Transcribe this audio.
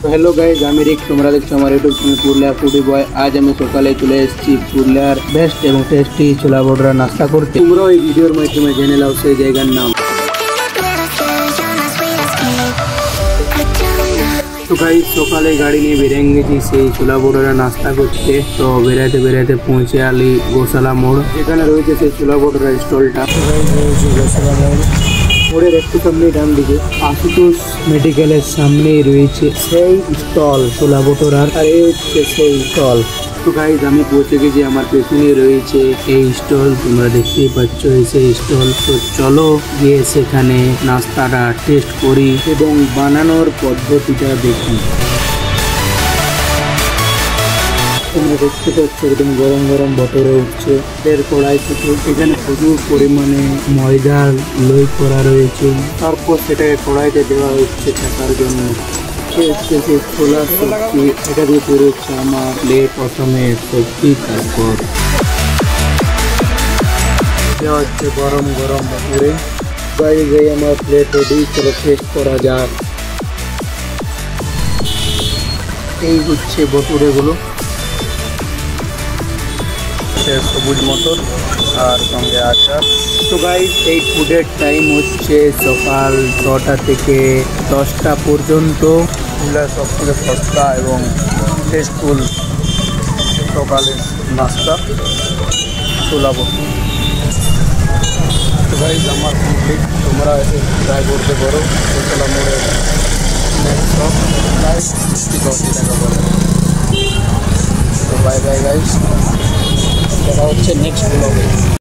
তো hello guys, আমি রিক, তোমরা দেখছো আমার ইউটিউব চ্যানেল পুরুলিয়া ফুডি বয়। আজ আমি সকালে চলে এসেছি পুরুলিয়ার বেস্ট এবং টেস্টি ছোলা বড়রা নাস্তা করতে। তোমরাও এই ভিডিওর মাধ্যমে জেনে নাও সেই জায়গার নাম। তো গাইজ, সকালে গাড়ি নিয়ে বেরিয়ে গেছি সেই ছোলা বড়রা নাস্তা করতে। তো বেড়াতে বেড়াতে পৌঁছে আলি গোশালা মোড়, যেখানে রয়েছে সেই ছোলা বড়রা স্টলটা। গোশালা মোড় মোড়ের একটু সামনে ডান দিকে আশুতোষ মেডিকেলের সামনেই রয়েছে সেই স্টল ছোলা বটরার, আর এই হচ্ছে সেই স্টল। তো গাইজ, আমি পৌঁছে গেছি, আমার পেছনে রয়েছে এই স্টল, তোমরা দেখতেই পাচ্ছ সেই স্টল। তো চলো গিয়ে সেখানে নাস্তাটা টেস্ট করি এবং বানানোর পদ্ধতিটা দেখি। তোমরা দেখতে পাচ্ছ একদম গরম গরম বটরে উঠছে এর কড়াই থেকে। এখানে প্রচুর পরিমাণে ময়দা লই করা রয়েছে, তারপর সেটাকে কড়াইতে দেওয়া হচ্ছে ছাকার জন্য। ছোলা সবজি এটা দিয়ে তৈরি হচ্ছে আমার প্লেট, প্রথমে সবজি, তারপর দেওয়া হচ্ছে গরম গরম বটরে। বাইরে আমার প্লেট রেডি, চলো টেস্ট করা যাক। এই হচ্ছে বটুরেগুলো, সবুজ মটর আর সঙ্গে আচার। তো গাইস, এই ফুডের টাইম হচ্ছে সকাল 6টা থেকে 10টা পর্যন্ত। সব থেকে সস্তা এবং টেস্টফুল সকালের নাস্তা ছোলা বড়া। তো গাইস, আমার কমপ্লিট, তোমরা এসে ট্রাই করতে পারো। গোশালা মোড়ের নেক্সট শপ প্রায় 60 টাকা করে। তো বাই বাই গাইস, দেখা হচ্ছে নেক্সট ব্লগে।